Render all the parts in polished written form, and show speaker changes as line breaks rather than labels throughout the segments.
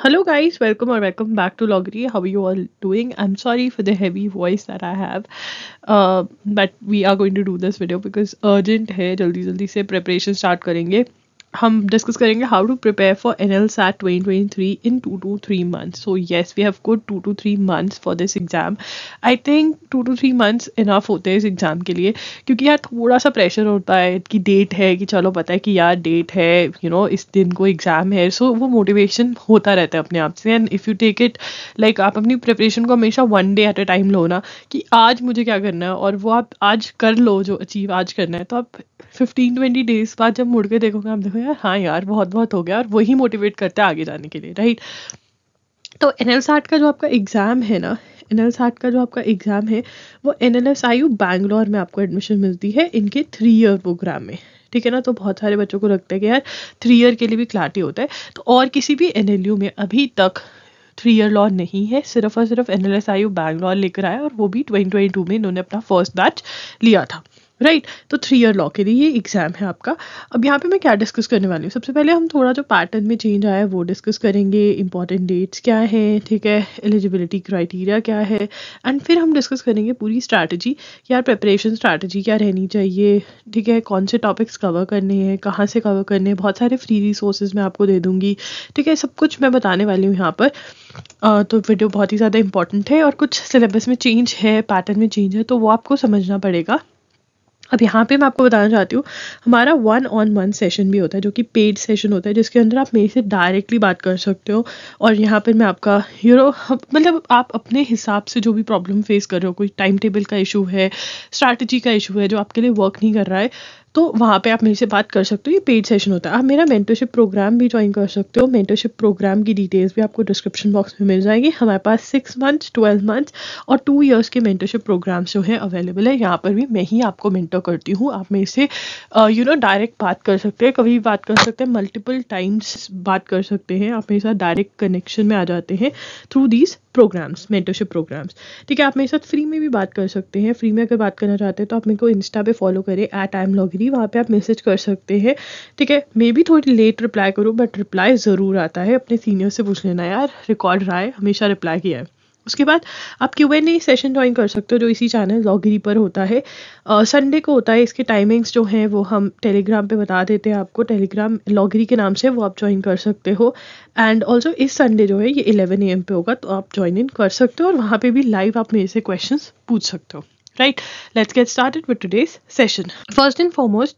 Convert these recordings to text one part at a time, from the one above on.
Hello, guys. Welcome back to Logri. How are you all doing? I'm sorry for the heavy voice that I have, but we are going to do this video because urgent है. जल्दी जल्दी से preparation start करेंगे. हम discuss करेंगे how to prepare for NLSAT 2023 in 2 to 3 months. So yes, we have good 2 to 3 months for this exam. I think 2 to 3 months enough होते हैं इस एग्ज़ाम के लिए, क्योंकि यार थोड़ा सा प्रेशर होता है कि डेट है, कि चलो पता है कि यार डेट है, इस दिन को एग्ज़ाम है. सो वो मोटिवेशन होता रहता है अपने आप से. And if you take it like आप अपनी प्रिपरेशन को हमेशा 1 day एट अ टाइम लो ना, कि आज मुझे क्या करना है और वो आप आज कर लो जो अचीव आज करना है, तो आप 15-20 डेज बाद जब मुड़ के देखोगे आप देखो यार हाँ यार बहुत हो गया, और वही मोटिवेट करता है आगे जाने के लिए, राइट. तो NLSAT का जो आपका एग्ज़ाम है ना, NLSAT का जो आपका एग्ज़ाम है वो NLSIU बैंगलोर में आपको एडमिशन मिलती है इनके 3 year प्रोग्राम में. ठीक है ना. तो बहुत सारे बच्चों को लगता है कि यार 3 year के लिए भी क्लैरिटी होता है, तो और किसी भी NLU में अभी तक 3 year लॉ नहीं है. सिर्फ और सिर्फ NLSIU बैंगलोर लेकर आया, और वो भी 2022 में इन्होंने अपना फर्स्ट बैच लिया था, राइट. तो 3 year लॉ के लिए ये एग्ज़ाम है आपका. अब यहाँ पे मैं क्या डिस्कस करने वाली हूँ, सबसे पहले हम थोड़ा जो पैटर्न में चेंज आया है वो डिस्कस करेंगे. इंपॉर्टेंट डेट्स क्या हैं, ठीक है, एलिजिबिलिटी क्राइटेरिया क्या है, एंड फिर हम डिस्कस करेंगे पूरी स्ट्रैटेजी, यार प्रिपरेशन स्ट्रैटेजी क्या रहनी चाहिए, ठीक है, कौन से टॉपिक्स कवर करने हैं, कहाँ से कवर करने हैं. बहुत सारे फ्री रिसोर्सेज मैं आपको दे दूँगी, ठीक है, सब कुछ मैं बताने वाली हूँ यहाँ पर. तो वीडियो बहुत ही ज़्यादा इंपॉर्टेंट है, और कुछ सिलेबस में चेंज है, पैटर्न में चेंज है, तो वो आपको समझना पड़ेगा. अब यहाँ पे मैं आपको बताना चाहती हूँ, हमारा 1-on-1 सेशन भी होता है जो कि पेड सेशन होता है, जिसके अंदर आप मेरे से डायरेक्टली बात कर सकते हो. और यहाँ पर मैं आपका मतलब आप अपने हिसाब से जो भी प्रॉब्लम फेस कर रहे हो, कोई टाइम टेबल का इशू है, स्ट्रैटेजी का इशू है जो आपके लिए वर्क नहीं कर रहा है, तो वहाँ पे आप मेरे से बात कर सकते हो. ये पेड सेशन होता है. आप मेरा मेंटरशिप प्रोग्राम भी ज्वाइन कर सकते हो. मेंटरशिप प्रोग्राम की डिटेल्स भी आपको डिस्क्रिप्शन बॉक्स में मिल जाएगी. हमारे पास 6 months, 12 months और 2 years के मेंटरशिप प्रोग्राम्स जो है अवेलेबल है. यहाँ पर भी मैं ही आपको मेंटर करती हूँ. आप मेरे से डायरेक्ट बात कर सकते हैं, कभी भी बात कर सकते हैं, मल्टीपल टाइम्स बात कर सकते हैं. आप मेरे साथ डायरेक्ट कनेक्शन में आ जाते हैं through these programmes, mentorship programmes. ठीक है, आप मेरे साथ फ्री में भी बात कर सकते हैं. फ्री में अगर बात करना चाहते हैं तो आप मेरे को इंस्टा पे फॉलो करें @IamLogri. वहाँ पे आप मैसेज कर सकते हैं. ठीक है, मे बी थोड़ी लेट रिप्लाई करूँ, बट रिप्लाई ज़रूर आता है. अपने सीनियर से पूछ लेना यार, रिकॉर्ड रहा है, हमेशा रिप्लाई किया है. उसके बाद आप Q&A सेशन ज्वाइन कर सकते हो जो इसी चैनल लॉगरी पर होता है. संडे को होता है. इसके टाइमिंग्स जो हैं वो हम टेलीग्राम पे बता देते हैं आपको. टेलीग्राम लॉगरी के नाम से वो आप ज्वाइन कर सकते हो. एंड ऑल्सो इस संडे जो है ये 11 AM पे होगा, तो आप ज्वाइन इन कर सकते हो, और वहाँ पे भी लाइव आप मेरे से क्वेश्चंस पूछ सकते हो. Right, let's get started with today's session. First and foremost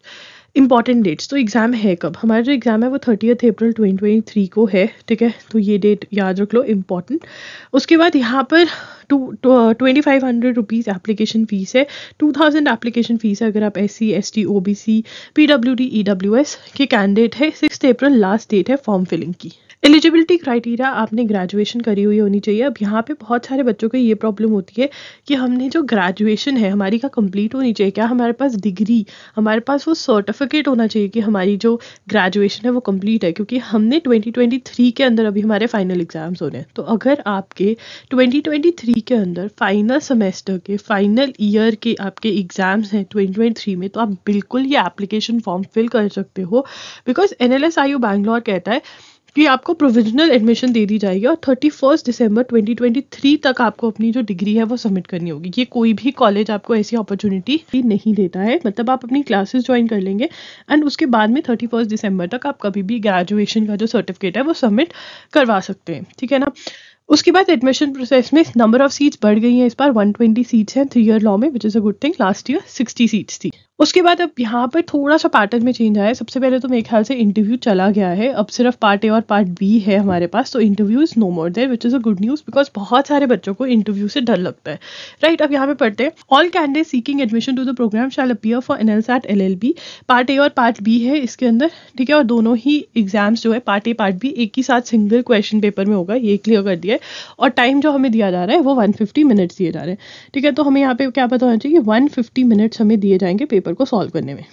important dates. तो एग्ज़ाम है कब? हमारा जो एग्ज़ाम है वो 30 April 2023 को है. ठीक है, तो ये डेट याद रख लो, इम्पॉर्टेंट. उसके बाद यहाँ पर 2500 रुपीज़ एप्लीकेशन फ़ीस है. 2000 एप्लीकेशन फ़ीस है अगर आप SC ST OBC PWD EWS के कैंडिडेट है. 6 April लास्ट डेट है फॉर्म फिलिंग की. एलिजिबिलिटी क्राइटेरिया, आपने ग्रेजुएशन करी हुई होनी चाहिए. अब यहाँ पे बहुत सारे बच्चों को ये प्रॉब्लम होती है कि हमने जो ग्रेजुएशन है हमारी का कंप्लीट होनी चाहिए क्या, हमारे पास डिग्री, हमारे पास वो सर्टिफिकेट होना चाहिए कि हमारी जो ग्रेजुएशन है वो कंप्लीट है, क्योंकि हमने 2023 के अंदर अभी हमारे फाइनल एग्जाम्स हो रहे हैं. तो अगर आपके 2023 के अंदर फाइनल सेमेस्टर के फाइनल ईयर के आपके एग्जाम्स हैं 2023 में, तो आप बिल्कुल ये एप्लीकेशन फॉर्म फिल कर सकते हो. बिकॉज NLSIU बैंगलोर कहता है कि आपको प्रोविजनल एडमिशन दे दी जाएगी, और 31 December 2023 तक आपको अपनी जो डिग्री है वो सबमिट करनी होगी. ये कोई भी कॉलेज आपको ऐसी अपॉर्चुनिटी नहीं देता है. मतलब आप अपनी क्लासेस ज्वाइन कर लेंगे एंड उसके बाद में 31 December तक आप कभी भी ग्रेजुएशन का जो सर्टिफिकेट है वो सबमिट करवा सकते हैं. ठीक है ना. उसके बाद एडमिशन प्रोसेस में नंबर ऑफ सीट्स बढ़ गई हैं. इस बार 120 सीट्स हैं 3 year लॉ में, विच is a good thing. Last year 60 seats थी. उसके बाद अब यहाँ पर थोड़ा सा पैटर्न में चेंज आया है. सबसे पहले तो मेरे ख्याल से इंटरव्यू चला गया है, अब सिर्फ पार्ट A और पार्ट B है हमारे पास. तो interview is no more there, which is a good news, because बहुत सारे बच्चों को इंटरव्यू से डर लगता है. राइट, अब यहाँ पे पढ़ते हैं. All candidate seeking admission to the programme shall appear for NLSAT LLB. Part A और पार्ट B है इसके अंदर. ठीक है, और दोनों ही एग्जाम्स जो है पार्ट A पार्ट B एक ही साथ सिंगल क्वेश्चन पेपर में होगा. ये क्लियर कर दिया है. और टाइम जो हमें दिया जा रहा है वो 150 मिनट्स दिए जा रहे हैं. ठीक है, तो हमें यहाँ पे क्या पता होना चाहिए कि 150 मिनट्स हमें दिए जाएंगे पेपर को सॉल्व करने में.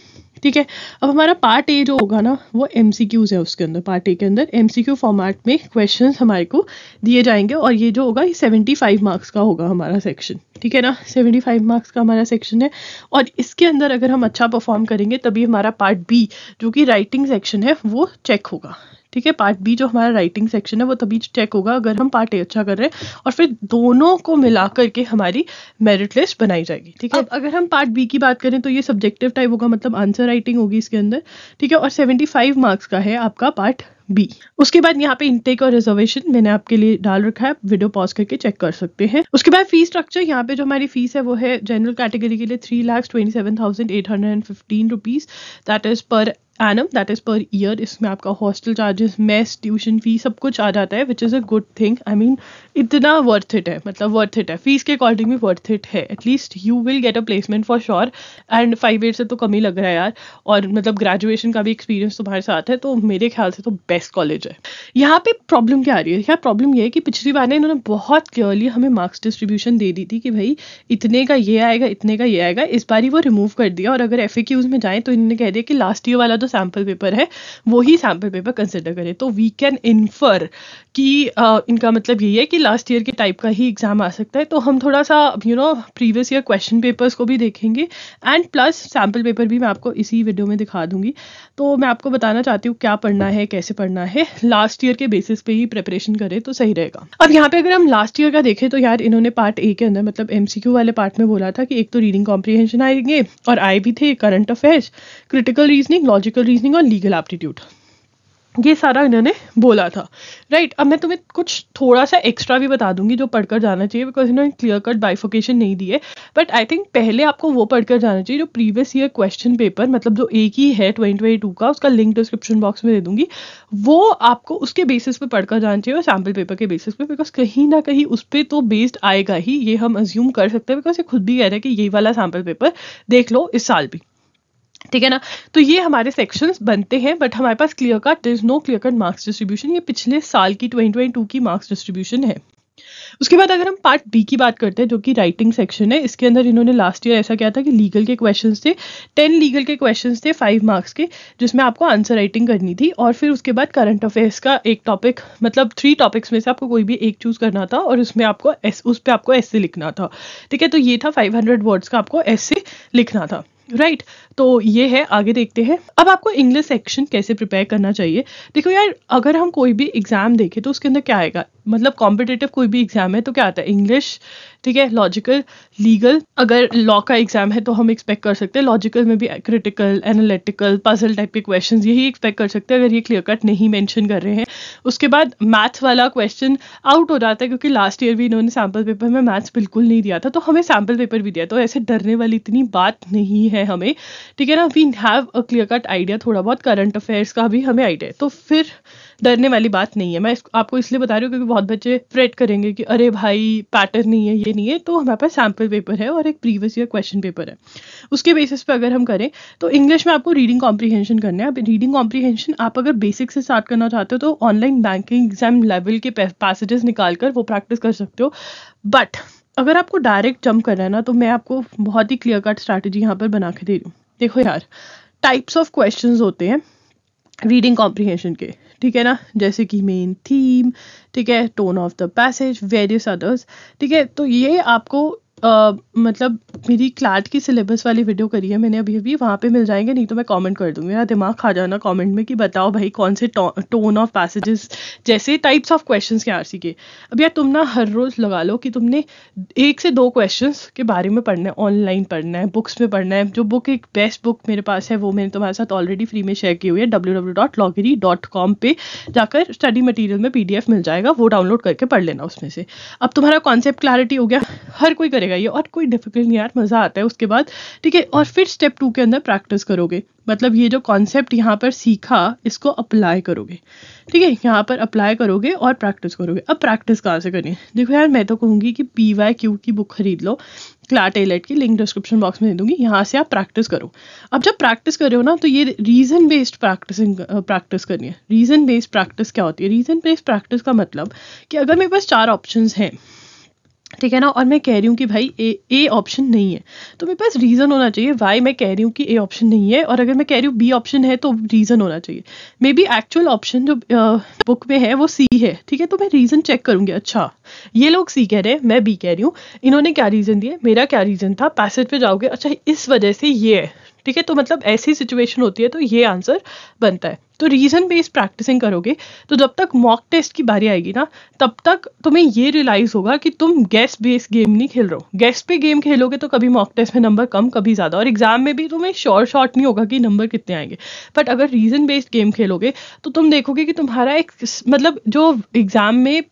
ठीक है, अब हमारा पार्ट A जो होगा ना वो MCQs है. उसके अंदर पार्ट A के अंदर MCQ फॉर्मेट में क्वेश्चंस हमारे को दिए जाएंगे, और ये जो होगा ये 75 मार्क्स का होगा हमारा सेक्शन. ठीक है ना, 75 मार्क्स का हमारा सेक्शन है. और इसके अंदर अगर हम अच्छा परफॉर्म करेंगे तभी हमारा पार्ट B जो कि राइटिंग सेक्शन है वो चेक होगा. ठीक है। पार्ट बी जो हमारा राइटिंग सेक्शन है वो तभी चेक होगा अगर हम पार्ट ए अच्छा कर रहे हैं, और फिर दोनों को मिला करके हमारी मेरिट लिस्ट बनाई जाएगी। ठीक है। अब अगर हम पार्ट बी की बात करें तो ये सब्जेक्टिव टाइप होगा, मतलब आंसर राइटिंग होगी इसके अंदर। ठीक है। और 75 मार्क्स का है आपका पार्ट बी। उसके बाद यहाँ पे इनटेक और रिजर्वेशन मैंने आपके लिए डाल रखा है, वीडियो पॉज करके चेक कर सकते हैं। उसके बाद फीस स्ट्रक्चर, यहाँ पे जो हमारी फीस है वो है जनरल कैटेगरी के लिए 3,27,815 rupees, that is per annum, that is per year. इसमें आपका hostel charges, mess, tuition fee सब कुछ आ जाता है, विच is a good thing. I mean इतना वर्थ इट है, मतलब वर्थ इट है, फीस के अकॉर्डिंग भी वर्थ इट है। At least you will get a placement for sure, and 5 years से तो कम ही लग रहा है यार, और मतलब ग्रेजुएशन का भी एक्सपीरियंस तुम्हारे साथ है, तो मेरे ख्याल से तो बेस्ट कॉलेज है। यहाँ पे प्रॉब्लम क्या आ रही है? यार प्रॉब्लम ये है कि पिछली बार ने इन्होंने बहुत क्लियरली हमें मार्क्स डिस्ट्रीब्यूशन दे दी थी कि भाई इतने का ये आएगा, इतने का ये आएगा। इस बार ही वो रिमूव कर दिया, और अगर FAQs में जाएं तो इन्होंने कह दिया कि लास्ट ईयर वाला जो सैम्पल पेपर है वो ही सैम्पल पेपर कंसिडर करें। तो वी कैन इन्फर कि इनका मतलब यही है कि लास्ट ईयर के टाइप का ही एग्जाम आ सकता है। तो हम थोड़ा सा प्रीवियस ईयर क्वेश्चन पेपर्स को भी देखेंगे, एंड प्लस सैम्पल पेपर भी मैं आपको इसी वीडियो में दिखा दूंगी। तो मैं आपको बताना चाहती हूँ क्या पढ़ना है, कैसे पढ़ना है, लास्ट ईयर के बेसिस पे ही प्रिपरेशन करें तो सही रहेगा। अब यहाँ पे अगर हम लास्ट ईयर का देखें तो यार इन्होंने पार्ट ए के अंदर, मतलब MCQ वाले पार्ट में बोला था कि एक तो रीडिंग कॉम्प्रिहेंशन आएंगे, और आए भी थे current affairs, critical reasoning, logical reasoning और लीगल एप्टीट्यूड, ये सारा इन्होंने बोला था। राइट। अब मैं तुम्हें कुछ थोड़ा सा एक्स्ट्रा भी बता दूंगी जो पढ़कर जाना चाहिए, बिकॉज इन्होंने क्लियर कट बाइफोकेशन नहीं दी है, बट आई थिंक पहले आपको वो पढ़कर जाना चाहिए जो प्रीवियस ईयर क्वेश्चन पेपर, मतलब जो एक ही है 2022 का, उसका लिंक डिस्क्रिप्शन बॉक्स में दे दूंगी, वो आपको उसके बेसिस पे पढ़कर जाना चाहिए, और सैम्पल पेपर के बेसिस पे, बिकॉज कहीं ना कहीं उस पर तो बेस्ड आएगा ही, ये हम अज्यूम कर सकते हैं, बिकॉज ये खुद भी कह रहे हैं कि ये वाला सैम्पल पेपर देख लो इस साल भी। ठीक है ना। तो ये हमारे सेक्शंस बनते हैं, बट हमारे पास clear cut, there is no clear cut marks distribution. ये पिछले साल की 2022 की मार्क्स डिस्ट्रीब्यूशन है। उसके बाद अगर हम पार्ट बी की बात करते हैं जो कि राइटिंग सेक्शन है, इसके अंदर इन्होंने लास्ट ईयर ऐसा किया था कि लीगल के क्वेश्चंस थे, 10 लीगल के क्वेश्चंस थे 5 मार्क्स के, जिसमें आपको आंसर राइटिंग करनी थी, और फिर उसके बाद करंट अफेयर्स का एक टॉपिक, मतलब 3 टॉपिक्स में से आपको कोई भी एक चूज करना था, और उसमें आपको उस पर आपको ऐसे लिखना था। ठीक है। तो ये था 500 वर्ड्स का आपको ऐसे लिखना था। राइट। तो ये है, आगे देखते हैं। अब आपको इंग्लिश सेक्शन कैसे प्रिपेयर करना चाहिए। देखो यार, अगर हम कोई भी एग्जाम देखें तो उसके अंदर क्या आएगा, मतलब कॉम्पिटिटिव कोई भी एग्जाम है तो क्या आता है, इंग्लिश, ठीक है, लॉजिकल, लीगल। अगर लॉ का एग्जाम है तो हम एक्सपेक्ट कर सकते हैं लॉजिकल में भी क्रिटिकल, एनालिटिकल, पजल टाइप के क्वेश्चंस, यही एक्सपेक्ट कर सकते हैं अगर ये क्लियर कट नहीं मेंशन कर रहे हैं। उसके बाद मैथ्स वाला क्वेश्चन आउट हो जाता है, क्योंकि लास्ट ईयर भी इन्होंने सैम्पल पेपर में मैथ्स बिल्कुल नहीं दिया था, तो हमें सैम्पल पेपर भी दिया, तो ऐसे डरने वाली इतनी बात नहीं है हमें। ठीक है ना। We have a clear cut idea, थोड़ा बहुत करंट अफेयर्स का भी हमें आइडिया है, तो फिर डरने वाली बात नहीं है। मैं आपको इसलिए बता रही हूँ क्योंकि बहुत बच्चे फ्रेट करेंगे कि अरे भाई पैटर्न नहीं है, ये नहीं है। तो हमारे पास सैम्पल पेपर है और एक प्रीवियस ईयर क्वेश्चन पेपर है, उसके बेसिस पे अगर हम करें तो इंग्लिश में आपको रीडिंग कॉम्प्रिहेंशन करना है। अब रीडिंग कॉम्प्रिहेंशन आप अगर बेसिक से स्टार्ट करना चाहते हो तो ऑनलाइन बैंकिंग एग्जाम लेवल के पैसेजेस निकाल कर वो प्रैक्टिस कर सकते हो, बट अगर आपको डायरेक्ट जंप करना है ना, तो मैं आपको बहुत ही क्लियर कट स्ट्रैटेजी यहाँ पर बना के दे रही हूँ। देखो यार, टाइप्स ऑफ क्वेश्चंस होते हैं रीडिंग कॉम्प्रिहेंशन के, ठीक है ना, जैसे कि मेन थीम, ठीक है, tone of the passage, various others. ठीक है। तो ये आपको मतलब मेरी क्लैट की सिलेबस वाली वीडियो करी है मैंने अभी वहाँ पे मिल जाएंगे, नहीं तो मैं कमेंट कर दूंगी। मेरा दिमाग खा जाना कमेंट में कि बताओ भाई कौन से टोन ऑफ पैसेजेस, जैसे टाइप्स ऑफ क्वेश्चंस के RC के। अब यार तुम ना हर रोज़ लगा लो कि तुमने 1 से 2 क्वेश्चंस के बारे में पढ़ना है, ऑनलाइन पढ़ना है, बुक्स में पढ़ना है। जो बुक, एक बेस्ट बुक मेरे पास है वो मैंने तुम्हारे साथ ऑलरेडी फ्री में शेयर की हुई है, www.loggery.com पे जाकर स्टडी मटीरियल में PDF मिल जाएगा, वो डाउनलोड करके पढ़ लेना उसमें से। अब तुम्हारा कॉन्सेप्ट क्लैरिटी हो गया, हर कोई करेगा ये, और कोई डिफिकल्ट नहीं यार, मजा आता है उसके बाद। ठीक है। और फिर स्टेप 2 के अंदर प्रैक्टिस करोगे, मतलब ये जो कॉन्सेप्ट यहाँ पर सीखा इसको अप्लाई करोगे। ठीक है। यहाँ पर अप्लाई करोगे और प्रैक्टिस करोगे। अब प्रैक्टिस कहाँ से करनी है? देखो यार, मैं तो कहूँगी कि PYQ की बुक खरीद लो, क्लैट एलेट की, लिंक डिस्क्रिप्शन बॉक्स में दे दूंगी, यहाँ से आप प्रैक्टिस करो। अब जब प्रैक्टिस कर रहे हो ना, तो ये रीजन बेस्ड प्रैक्टिस करनी है। रीजन बेस्ड प्रैक्टिस क्या होती है? रीजन बेस्ड प्रैक्टिस का मतलब कि अगर मेरे पास 4 ऑप्शंस हैं, ठीक है ना, और मैं कह रही हूँ कि भाई ए ऑप्शन नहीं है, तो मेरे पास रीज़न होना चाहिए वाई मैं कह रही हूँ कि ए ऑप्शन नहीं है। और अगर मैं कह रही हूँ बी ऑप्शन है तो रीज़न होना चाहिए। मे बी एक्चुअल ऑप्शन जो बुक में है वो सी है, ठीक है, तो मैं रीज़न चेक करूँगी। अच्छा, ये लोग सी कह रहे हैं, मैं बी कह रही हूँ, इन्होंने क्या रीज़न दिया, मेरा क्या रीज़न था, पैसेज पे जाओगे, अच्छा इस वजह से ये है, ठीक है, तो मतलब ऐसी सिचुएशन होती है तो ये आंसर बनता है। तो रीजन बेस्ड प्रैक्टिसिंग करोगे तो जब तक मॉक टेस्ट की बारी आएगी ना, तब तक तुम्हें ये रियलाइज होगा कि तुम गेस बेस्ड गेम नहीं खेल रहे हो। गेस पे गेम खेलोगे तो कभी मॉक टेस्ट में नंबर कम, कभी ज़्यादा, और एग्जाम में भी तुम्हें शॉर्ट नहीं होगा कि नंबर कितने आएंगे। बट अगर रीजन बेस्ड गेम खेलोगे तो तुम देखोगे कि तुम्हारा एक मतलब जो एग्जाम में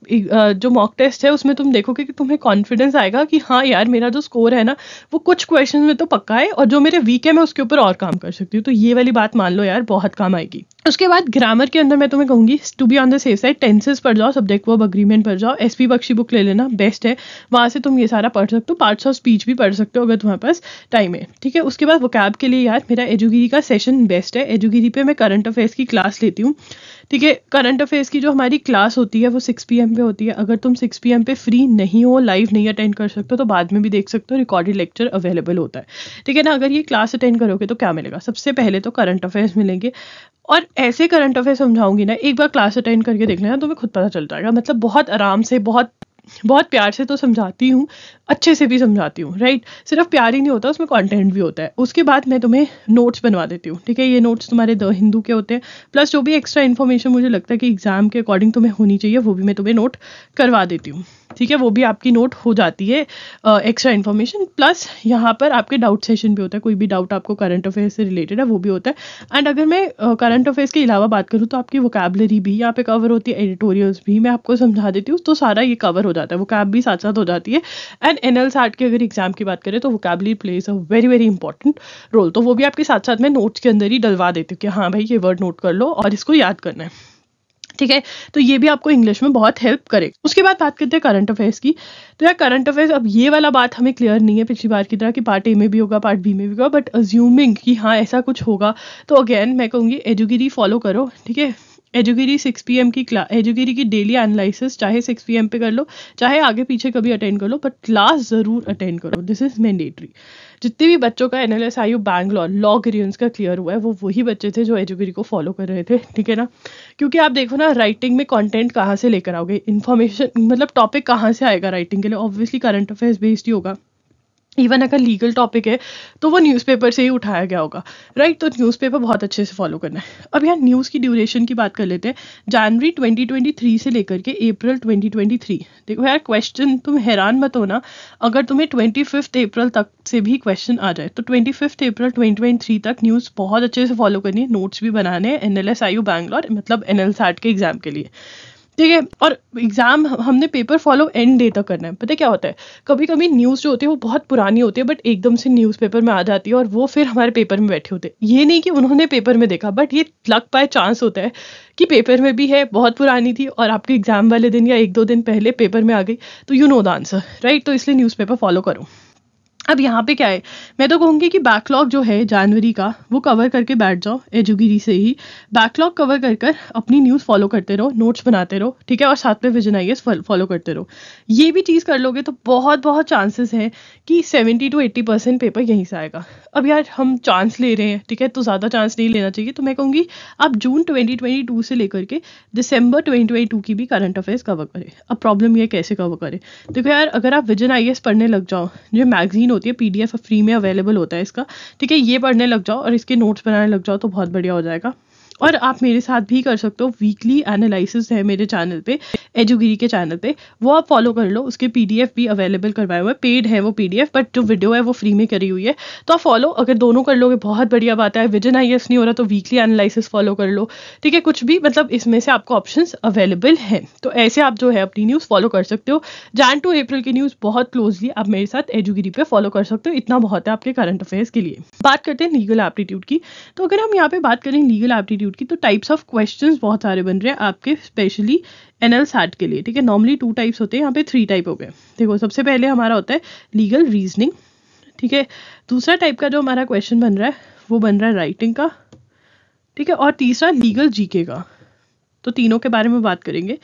जो मॉक टेस्ट है उसमें तुम देखोगे कि तुम्हें कॉन्फिडेंस आएगा कि हाँ यार, मेरा जो स्कोर है ना वो कुछ क्वेश्चन में तो पक्का है, और जो मेरे वीक है मैं उसके ऊपर और काम कर सकती हूँ। तो ये वाली बात मान लो यार, बहुत काम आएगी। उसके बाद ग्रामर के अंदर मैं तुम्हें कहूंगी to be on the safe side, tenses पढ़ जाओ, सब्जेक्ट वर्ब एग्रीमेंट पढ़ जाओ, एसपी बख्शी बुक ले लेना, बेस्ट है, वहां से तुम ये सारा पढ़ सकते हो। पार्ट्स ऑफ स्पीच भी पढ़ सकते हो अगर तुम्हारे पास टाइम है, ठीक है। उसके बाद वोकैब के लिए यार मेरा एजुगिरी का सेशन बेस्ट है। एजुगिरी पे मैं करंट अफेयर्स की क्लास लेती हूँ, ठीक है। करंट अफेयर्स की जो हमारी क्लास होती है वो 6 PM पे होती है। अगर तुम 6 PM पे फ्री नहीं हो, लाइव नहीं अटेंड कर सकते हो, तो बाद में भी देख सकते हो, रिकॉर्डेड लेक्चर अवेलेबल होता है, ठीक है ना। अगर ये क्लास अटेंड करोगे तो क्या मिलेगा? सबसे पहले तो करंट अफेयर्स मिलेंगे, और ऐसे करंट अफेयर समझाऊंगी ना, एक बार क्लास अटेंड करके देख लेना, तुम्हें खुद पता चल जाएगा। मतलब बहुत आराम से, बहुत बहुत प्यार से तो समझाती हूँ, अच्छे से भी समझाती हूँ, राइट। सिर्फ प्यार ही नहीं होता, उसमें कंटेंट भी होता है। उसके बाद मैं तुम्हें नोट्स बनवा देती हूँ, ठीक है। ये नोट्स तुम्हारे द हिंदू के होते हैं, प्लस जो भी एक्स्ट्रा इन्फॉर्मेशन मुझे लगता है कि एग्जाम के अकॉर्डिंग तुम्हें होनी चाहिए, वो भी मैं तुम्हें नोट करवा देती हूँ, ठीक है। वो भी आपकी नोट हो जाती है एक्स्ट्रा इन्फॉर्मेशन। प्लस यहाँ पर आपके डाउट सेशन भी होता है, कोई भी डाउट आपको करंट अफेयर से रिलेटेड है वो भी होता है। एंड अगर मैं करंट अफेयर्स के अलावा बात करूँ तो आपकी वोकैबलरी भी यहाँ पे कवर होती है, एडिटोरियल्स भी मैं आपको समझा देती हूँ, तो सारा ये कवर हो जाता है, वोकैब भी साथ साथ हो जाती है। एंड एनएल सार्ट के अगर एग्जाम की बात करें तो vocabulary plays a very very important role, तो वो भी आपके साथ साथ मैं नोट्स के अंदर ही डलवा देती हूँ कि हाँ भाई ये वर्ड नोट कर लो और इसको याद करना है, ठीक है। तो ये भी आपको इंग्लिश में बहुत हेल्प करेगा। उसके बाद बात करते हैं करंट अफेयर्स की। तो यार करंट अफेयर्स, अब ये वाला बात हमें क्लियर नहीं है पिछली बार की तरह कि पार्ट ए में भी होगा, पार्ट बी में भी होगा, बट अज्यूमिंग कि हाँ ऐसा कुछ होगा, तो अगेन मैं कहूँगी एजुगिरी फॉलो करो, ठीक है। एजुगिरी 6 PM की क्लास, एजुगिरी की डेली एनालिसिस चाहे 6 PM पे कर लो, चाहे आगे पीछे कभी अटेंड कर लो, बट क्लास जरूर अटेंड करो, दिस इज मैंडेटरी। जितने भी बच्चों का NLSIU बैंगलोर लॉ ग्रीवेंस का क्लियर हुआ है वो वही बच्चे थे जो एजुगिरी को फॉलो कर रहे थे, ठीक है ना। क्योंकि आप देखो ना, राइटिंग में कंटेंट कहाँ से लेकर आओगे, इन्फॉर्मेशन मतलब टॉपिक कहाँ से आएगा राइटिंग के लिए, ऑब्वियसली करंट अफेयर्स बेस्ड ही होगा। इवन अगर लीगल टॉपिक है तो वो न्यूज़पेपर से ही उठाया गया होगा, राइट। तो न्यूज़पेपर बहुत अच्छे से फॉलो करना है। अब यहाँ न्यूज़ की ड्यूरेशन की बात कर लेते हैं, जनवरी 2023 से लेकर के अप्रैल 2023। देखो यार, क्वेश्चन तुम हैरान मत होना अगर तुम्हें 25 अप्रैल तक से भी क्वेश्चन आ जाए, तो 25 अप्रैल 2023 तक न्यूज़ बहुत अच्छे से फॉलो करनी है, नोट्स भी बनाने हैं NLSIU बैंगलोर मतलब NL SAT के एग्जाम के लिए, ठीक है। और एग्जाम हमने पेपर फॉलो एंड डे तक करना है। पता है क्या होता है, कभी कभी न्यूज़ जो होती है वो बहुत पुरानी होती है, बट एकदम से न्यूज़पेपर में आ जाती है और वो फिर हमारे पेपर में बैठे होते हैं। ये नहीं कि उन्होंने पेपर में देखा, बट ये लक बाय चांस होता है कि पेपर में भी है, बहुत पुरानी थी और आपके एग्जाम वाले दिन या 1-2 दिन पहले पेपर में आ गई, तो you know the answer, right. तो इसलिए न्यूज़पेपर फॉलो करो। अब यहाँ पे क्या है, मैं तो कहूँगी कि बैकलॉग जो है जनवरी का वो कवर करके बैठ जाओ, एजुगिरी से ही बैकलॉग कवर कर कर अपनी न्यूज़ फॉलो करते रहो, नोट्स बनाते रहो, ठीक है। और साथ में विजन IAS फॉलो करते रहो। ये भी चीज़ कर लोगे तो बहुत बहुत चांसेस हैं कि 70 to 80% पेपर यहीं से आएगा। अब यार हम चांस ले रहे हैं, ठीक है, तो ज़्यादा चांस नहीं लेना चाहिए। तो मैं कहूँगी आप जून 2022 से लेकर के दिसंबर 2022 की भी करंट अफेयर्स कवर करें। अब प्रॉब्लम ये कैसे कवर करें, देखो यार, अगर आप विजन IAS पढ़ने लग जाओ, जो मैगजीन होती है PDF फ्री में अवेलेबल होता है इसका, ठीक है, ये पढ़ने लग जाओ और इसके नोट्स बनाने लग जाओ तो बहुत बढ़िया हो जाएगा। और आप मेरे साथ भी कर सकते हो, वीकली एनालिसिस है मेरे चैनल पे, एजुगिरी के चैनल पे, वो आप फॉलो कर लो। उसके PDF भी अवेलेबल करवाए हुए, पेड है वो PDF, बट जो वीडियो है वो फ्री में करी हुई है, तो आप फॉलो अगर दोनों कर लोगे बहुत बढ़िया बात है। विजन IAS नहीं हो रहा तो वीकली एनालिसिस फॉलो कर लो, ठीक है। कुछ भी मतलब इसमें से आपको ऑप्शंस अवेलेबल हैं, तो ऐसे आप जो है अपनी न्यूज़ फॉलो कर सकते हो। Jan to April की न्यूज़ बहुत क्लोजली आप मेरे साथ एजुगिरी पे फॉलो कर सकते हो, इतना बहुत है आपके करंट अफेयर्स के लिए। बात करते हैं लीगल एप्टीट्यूड की। तो अगर हम यहाँ पे बात करें लीगल एप्टीट्यूड की, तो टाइप्स ऑफ क्वेश्चंस बहुत सारे बन रहे हैं आपके स्पेशली NL SAT के लिए, ठीक है। नॉर्मली 2 टाइप्स होते हैं, यहाँ पे 3 टाइप हो गए। देखो, सबसे पहले हमारा होता है लीगल रीजनिंग, ठीक है। दूसरा टाइप का जो हमारा क्वेश्चन बन रहा है वो बन रहा है राइटिंग का, ठीक है। और तीसरा लीगल GK का। तो तीनों के बारे में बात करेंगे।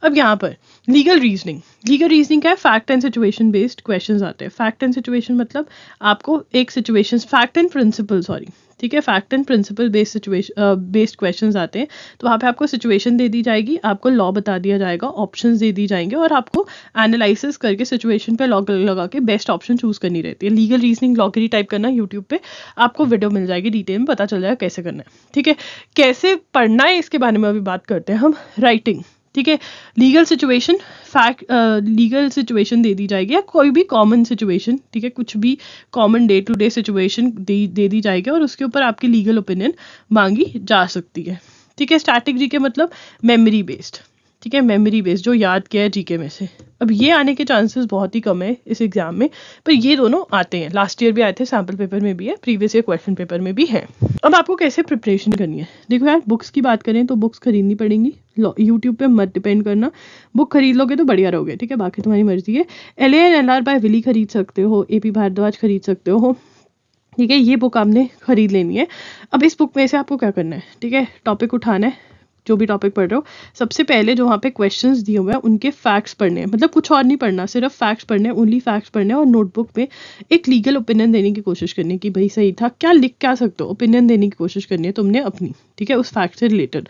अब यहाँ पर लीगल रीजनिंग क्या है, fact and situation based questions आते हैं। फैक्ट एंड सिचुएशन मतलब आपको एक situation, fact and principle, sorry, ठीक है। Fact and principle based questions आते हैं, तो वहाँ पे आपको सिचुएशन दे दी जाएगी, आपको लॉ बता दिया जाएगा, ऑप्शंस दे दी जाएंगे और आपको एनालिसिस करके सिचुएशन पे लॉ लगा के बेस्ट ऑप्शन चूज करनी रहती है। लीगल रीजनिंग लॉगरी टाइप करना यूट्यूब पे, आपको वीडियो मिल जाएगी, डिटेल में पता चल जाएगा कैसे करना है। ठीक है, कैसे पढ़ना है इसके बारे में अभी बात करते हैं हम। राइटिंग, ठीक है, लीगल सिचुएशन, लीगल सिचुएशन दे दी जाएगी या कोई भी कॉमन सिचुएशन, ठीक है, कुछ भी common day to day situation दे दी जाएगी और उसके ऊपर आपकी लीगल ओपिनियन मांगी जा सकती है। ठीक है। स्टैटिक जीके मतलब मेमोरी बेस्ड, ठीक है, मेमोरी बेस्ड, जो याद किया है जीके में से। अब ये आने के चांसेस बहुत ही कम है इस एग्जाम में, पर ये दोनों आते हैं। लास्ट ईयर भी आए थे, सैम्पल पेपर में भी है, प्रीवियस ईयर क्वेश्चन पेपर में भी है। अब आपको कैसे प्रिपरेशन करनी है, देखो यार, बुक्स की बात करें तो बुक्स खरीदनी पड़ेंगी, यूट्यूब पे मत डिपेंड करना, बुक खरीद लोगे तो बढ़िया रहोगे, ठीक है, बाकी तुम्हारी मर्जी है। LANLR बाय विली खरीद सकते हो, AP भारद्वाज खरीद सकते हो, ठीक है, ये बुक आपने खरीद लेनी है। अब इस बुक में से आपको क्या करना है, ठीक है, टॉपिक उठाना है, जो भी टॉपिक पढ़ रहे हो, सबसे पहले जो वहाँ पे क्वेश्चंस दिए हुए हैं उनके फैक्ट्स पढ़ने हैं, मतलब कुछ और नहीं पढ़ना, सिर्फ फैक्ट्स पढ़ने हैं, ओनली फैक्ट्स पढ़ने हैं। और नोटबुक में एक लीगल ओपिनियन देने की कोशिश करनी है कि भाई सही था, क्या लिख क्या सकते हो, ओपिनियन देने की कोशिश करनी है तुमने अपनी, ठीक है, उस फैक्ट से रिलेटेड।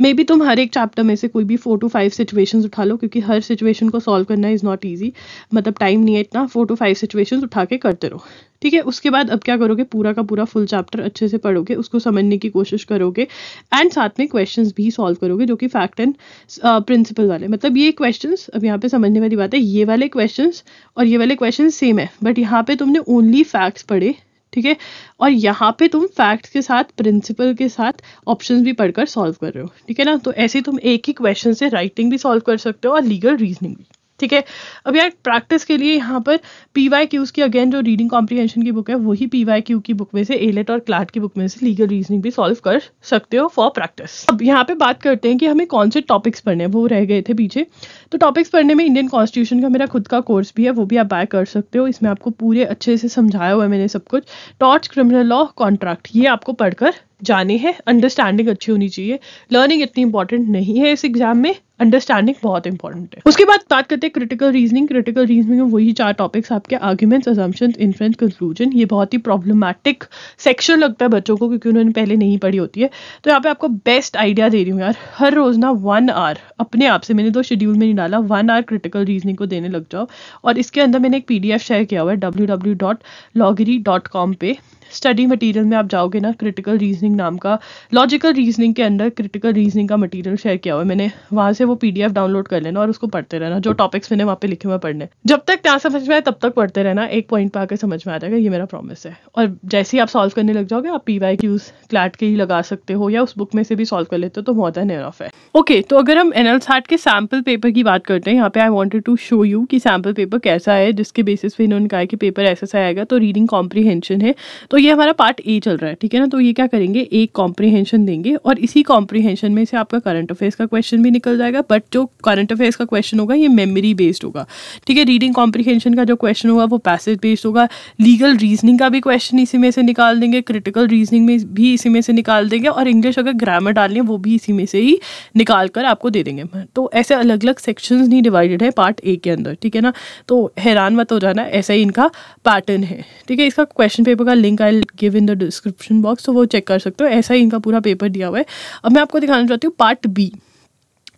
मे बी तुम हर एक चैप्टर में से कोई भी 4 to 5 सिचुएशंस उठा लो, क्योंकि हर सिचुएशन को सॉल्व करना इज़ नॉट ईजी, मतलब टाइम नहीं है इतना, 4 to 5 सिचुएशंस उठा के करते रहो, ठीक है। उसके बाद अब क्या करोगे, पूरा का पूरा फुल चैप्टर अच्छे से पढ़ोगे, उसको समझने की कोशिश करोगे एंड साथ में क्वेश्चंस भी सॉल्व करोगे, जो कि फैक्ट एंड प्रिंसिपल वाले, मतलब ये क्वेश्चंस, अब यहाँ पे समझने वाली बात है, ये वाले क्वेश्चंस और ये वाले क्वेश्चन सेम है, बट यहाँ पे तुमने ओनली फैक्ट्स पढ़े, ठीक है, और यहाँ पे तुम फैक्ट्स के साथ प्रिंसिपल के साथ ऑप्शंस भी पढ़कर सॉल्व कर रहे हो, ठीक है ना। तो ऐसे तुम एक ही क्वेश्चन से राइटिंग भी सॉल्व कर सकते हो और लीगल रीजनिंग भी, ठीक है। अब यार प्रैक्टिस के लिए यहाँ पर PYQs की, अगेन जो रीडिंग कॉम्प्रिहेंशन की बुक है वही PYQ की बुक में से, ALET और क्लैट की बुक में से लीगल रीजनिंग भी सॉल्व कर सकते हो फॉर प्रैक्टिस। अब यहाँ पे बात करते हैं कि हमें कौन से टॉपिक्स पढ़ने हैं, वो रह गए थे पीछे। तो टॉपिक्स पढ़ने में इंडियन कॉन्स्टिट्यूशन का मेरा खुद का कोर्स भी है, वो भी आप बाय कर सकते हो, इसमें आपको पूरे अच्छे से समझाया हुआ है मैंने सब कुछ। टॉर्ट्स, क्रिमिनल लॉ, कॉन्ट्रैक्ट, ये आपको पढ़कर जाने हैं, अंडरस्टैंडिंग अच्छी होनी चाहिए। लर्निंग इतनी इंपॉर्टेंट नहीं है इस एग्जाम में, अंडरस्टैंडिंग बहुत इंपॉर्टेंट है। उसके बाद बात करते हैं क्रिटिकल रीजनिंग। क्रिटिकल रीजनिंग में वही 4 टॉपिक्स आपके, आर्ग्यूमेंट्स, असम्पशंस, इन्फरेंस, कंक्लूजन। ये बहुत ही प्रॉब्लमेटिक सेक्शन लगता है बच्चों को, क्योंकि उन्होंने पहले नहीं पढ़ी होती है। तो यहाँ पे आपको बेस्ट आइडिया दे रही हूँ यार, हर रोज ना 1 आवर अपने आप से, मैंने तो शेड्यूल में नहीं डाला, 1 आवर क्रिटिकल रीजनिंग को देने लग जाओ। और इसके अंदर मैंने एक PDF शेयर किया हुआ है www.loggery.com पे। स्टडी मटेरियल में आप जाओगे ना, क्रिटिकल रीजनिंग नाम का, लॉजिकल रीजनिंग के अंदर क्रिटिकल रीजनिंग का मटेरियल शेयर किया हुआ है मैंने, वहां से वो PDF डाउनलोड कर लेना और उसको पढ़ते रहना, जो टॉपिक्स मैंने वहाँ पे लिखे हुए पढ़ने, जब तक क्या समझ में आए तब तक पढ़ते रहना, एक पॉइंट पे आकर समझ में आ जाएगा, ये मेरा प्रॉमिस है। और जैसे ही आप सॉल्व करने लग जाओगे, आप PYQs क्लैट के ही लगा सकते हो या उस बुक में से भी सॉल्व कर लेते हो, तो मोर देन एनफ है। ओके, तो अगर हम NLSAT के सैम्पल पेपर की बात करते हैं, यहाँ पे I wanted to show you कि सैम्पल पेपर कैसा है, जिसके बेसिस पे इन्होंने कहा कि पेपर ऐसा आएगा। तो रीडिंग कॉम्प्रिहेंशन है, तो ये हमारा पार्ट A चल रहा है, ठीक है ना। तो ये क्या करेंगे, एक कॉम्प्रिहेंशन देंगे और इसी कॉम्प्रिहेंशन में से आपका करंट अफेयर्स का क्वेश्चन भी निकल जाएगा, बट जो करंट अफेयर्स का क्वेश्चन होगा ये मेमोरी बेस्ड होगा, ठीक है। रीडिंग कॉम्प्रिहेंशन का जो क्वेश्चन होगा वो पैसेज बेस्ड होगा। लीगल रीजनिंग का भी क्वेश्चन इसी में से निकाल देंगे, क्रिटिकल रीजनिंग में भी इसी में से निकाल देंगे, और इंग्लिश अगर ग्रामर डालनी है वो भी इसी में से ही निकाल कर आपको दे देंगे। तो ऐसे अलग अलग सेक्शंस नहीं डिवाइडेड है पार्ट A के अंदर, ठीक है ना। तो हैरान मत हो जाना, ऐसा ही इनका पैटर्न है, ठीक है। इसका क्वेश्चन पेपर का link I give in the description box, तो वो चेक कर सकते हो, ऐसा ही इनका पूरा पेपर दिया हुआ है। अब मैं आपको दिखाना चाहती हूँ पार्ट B।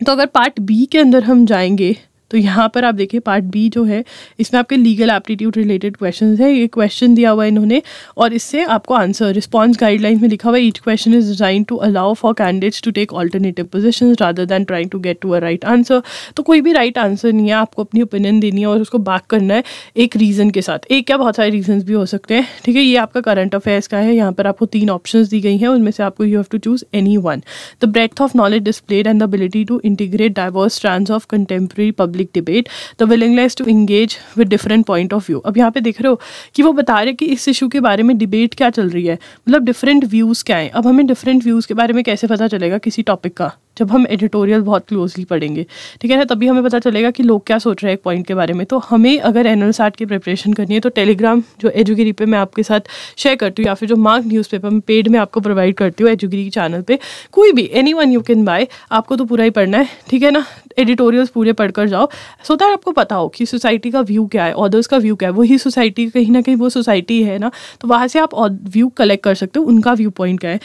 तो अगर पार्ट B के अंदर हम जाएंगे तो यहाँ पर आप देखिए पार्ट B जो है, इसमें आपके लीगल एप्टीट्यूड रिलेटेड क्वेश्चंस है। ये क्वेश्चन दिया हुआ है इन्होंने और इससे आपको आंसर, रिस्पॉन्स गाइडलाइंस में लिखा हुआ है, each question is design to allow for candidates to take alternative positions rather than trying to get to a right answer. तो कोई भी राइट आंसर नहीं है, आपको अपनी ओपिनियन देनी है और उसको बैक करना है एक रीज़न के साथ। एक क्या, बहुत सारे रीजन भी हो सकते हैं, ठीक है। ये आपका करंट अफेयर्स का है, यहाँ पर आपको 3 ऑप्शंस दी गई हैं, उनमें से आपको you have to choose any one. The breath of knowledge displayed and the ability to integrate diverse strands of contemporary public debate, the willingness to engage with different point of view. अब यहाँ पे देख रहे हो कि वो बता रहे हैं कि इस इशू के बारे में डिबेट क्या चल रही है, मतलब डिफरेंट व्यूज़ क्या हैं। अब हमें डिफरेंट व्यूज़ के बारे में कैसे पता चलेगा किसी टॉपिक का, जब हम एडिटोरियल बहुत क्लोजली पढ़ेंगे, ठीक है ना, तभी हमें पता चलेगा कि लोग क्या सोच रहे हैं एक पॉइंट के बारे में। तो हमें अगर NLSAT की प्रिपरेशन करनी है तो टेलीग्राम जो एजुगिरी पे मैं आपके साथ शेयर करती हूँ, या फिर जो मार्क न्यूज़पेपर में पेड में आपको प्रोवाइड करती हूँ एजुगिरी चैनल पे, कोई भी एनीवन यू कैन बाय, आपको तो पूरा ही पढ़ना है, ठीक है ना। एडिटोरियल्स पूरे पढ़कर जाओ, जाओ, सो दैट आपको पता हो कि सोसाइटी का व्यू क्या है, ऑदर्स का व्यू क्या है, वही सोसाइटी कहीं ना कहीं वो सोसाइटी है ना, तो वहाँ से आप व्यू कलेक्ट कर सकते हो, उनका व्यू पॉइंट क्या है,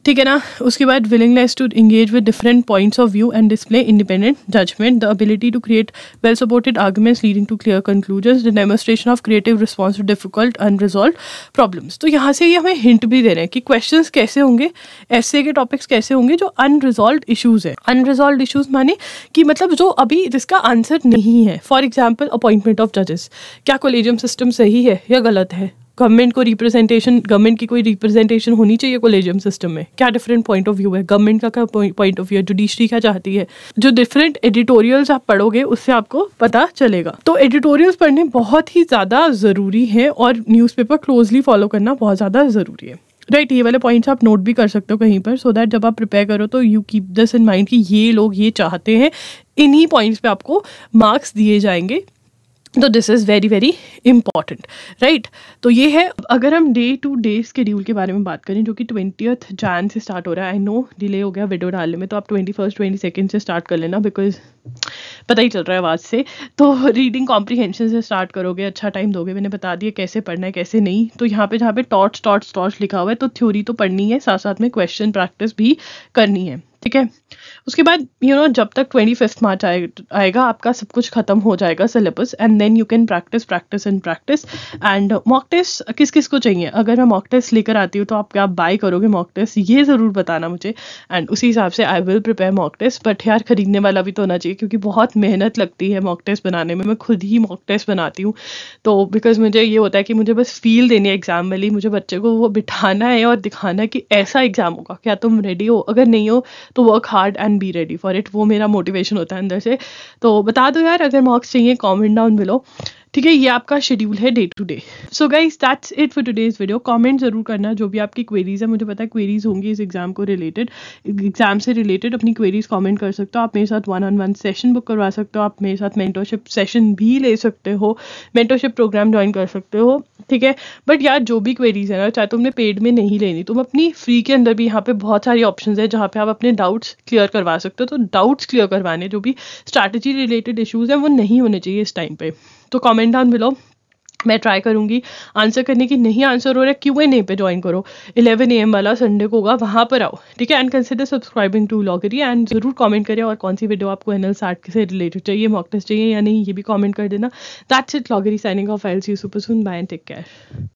ठीक है ना। उसके बाद willingness to engage with different points of view and display independent judgement, the ability to create well supported arguments leading to clear conclusions, the demonstration of creative response to difficult unresolved problems. तो यहाँ से ये हमें hint भी दे रहे हैं कि questions कैसे होंगे, ऐसे के टॉपिक्स कैसे होंगे जो अनरिजॉल्व इशूज है। अनरिजॉल्व इशूज माने कि मतलब जो अभी जिसका आंसर नहीं है। फॉर एग्जाम्पल अपॉइंटमेंट ऑफ जजेस, क्या कोलेजियम सिस्टम सही है या गलत है, गवर्नमेंट को रिप्रेजेंटेशन, गवर्नमेंट की कोई रिप्रेजेंटेशन होनी चाहिए कोलेजियम सिस्टम में, क्या डिफरेंट पॉइंट ऑफ व्यू है, गवर्नमेंट का क्या पॉइंट ऑफ व्यू है, जुडिशरी क्या चाहती है, जो डिफरेंट एडिटोरियल्स आप पढ़ोगे उससे आपको पता चलेगा। तो एडिटोरियल्स पढ़ने बहुत ही ज़्यादा ज़रूरी है और न्यूज़पेपर क्लोजली फॉलो करना बहुत ज़्यादा ज़रूरी है, राइट। ये वाले पॉइंट्स आप नोट भी कर सकते हो कहीं पर, सो दैट जब आप प्रिपेयर करो तो you keep this in mind कि ये लोग ये चाहते हैं, इन्हीं पॉइंट्स पे आपको मार्क्स दिए जाएंगे, तो this is very very important, right. तो ये है। अगर हम डे टू डे स्केड्यूल के बारे में बात करें जो कि 20th Jan से स्टार्ट हो रहा है, आई नो डिले हो गया वीडियो डालने में, तो आप 21st 22nd से स्टार्ट कर लेना, बिकॉज पता ही चल रहा है आवाज़ से। तो रीडिंग कॉम्प्रीहेंशन से स्टार्ट करोगे, अच्छा टाइम दोगे, मैंने बता दिया कैसे पढ़ना है कैसे नहीं। तो यहाँ पे जहाँ पे टॉट्स लिखा हुआ है, तो थ्योरी तो पढ़नी है, साथ साथ में क्वेश्चन प्रैक्टिस भी करनी है, ठीक है। उसके बाद जब तक 25 मार्च आएगा आपका सब कुछ खत्म हो जाएगा syllabus, and then you can practise and mock test किस किस को चाहिए। अगर मैं मॉक टेस्ट लेकर आती हूँ तो आप क्या बाय करोगे मॉक टेस्ट, ये ज़रूर बताना मुझे, एंड उसी हिसाब से I will prepare mock test. But यार खरीदने वाला भी तो होना चाहिए, क्योंकि बहुत मेहनत लगती है मॉक टेस्ट बनाने में। मैं खुद ही मॉक टेस्ट बनाती हूँ, तो बिकॉज मुझे ये होता है कि मुझे बस फील देनी है एग्जाम वाली, मुझे बच्चे को वो बिठाना है और दिखाना है कि ऐसा एग्जाम होगा, क्या तुम रेडी हो, अगर नहीं हो तो work hard and be ready for it. वो मेरा मोटिवेशन होता है अंदर से। तो बता दो यार अगर मार्क्स चाहिए, कमेंट डाउन बिलो, ठीक है। ये आपका शेड्यूल है day to day. So guys that's it for today's video. Comment जरूर करना जो भी आपकी क्वेरीज है, मुझे पता है क्वेरीज होंगी इस एग्जाम को रिलेटेड, एग्जाम से रिलेटेड अपनी क्वेरीज कमेंट कर सकते हो। आप मेरे साथ 1-on-1 सेशन बुक करवा सकते हो, आप मेरे साथ मेंटरशिप सेशन भी ले सकते हो, मेंटरशिप प्रोग्राम ज्वाइन कर सकते हो, ठीक है। बट यार जो भी क्वेरीज है ना, चाहे तुमने पेड में नहीं लेनी, तुम अपनी फ्री के अंदर भी यहाँ पे बहुत सारी ऑप्शंस है जहाँ पे आप अपने डाउट्स क्लियर करवा सकते हो। तो डाउट्स क्लियर करवाने, जो भी स्ट्रैटेजी रिलेटेड इशूज़ हैं वो नहीं होने चाहिए इस टाइम पे। तो कमेंट डाउन बिलो, मैं ट्राई करूँगी आंसर करने की। नहीं आंसर हो रहा है Q&A पे ज्वाइन करो, 11 AM वाला संडे को होगा, वहाँ पर आओ, ठीक है। And consider subscribing to Logri, and जरूर कमेंट करें और कौन सी वीडियो आपको NL-SAT से रिलेटेड चाहिए, मॉक टेस्ट चाहिए या नहीं, ये भी कमेंट कर देना। That's it, Logri signing off, I will see you super soon, bye and take care.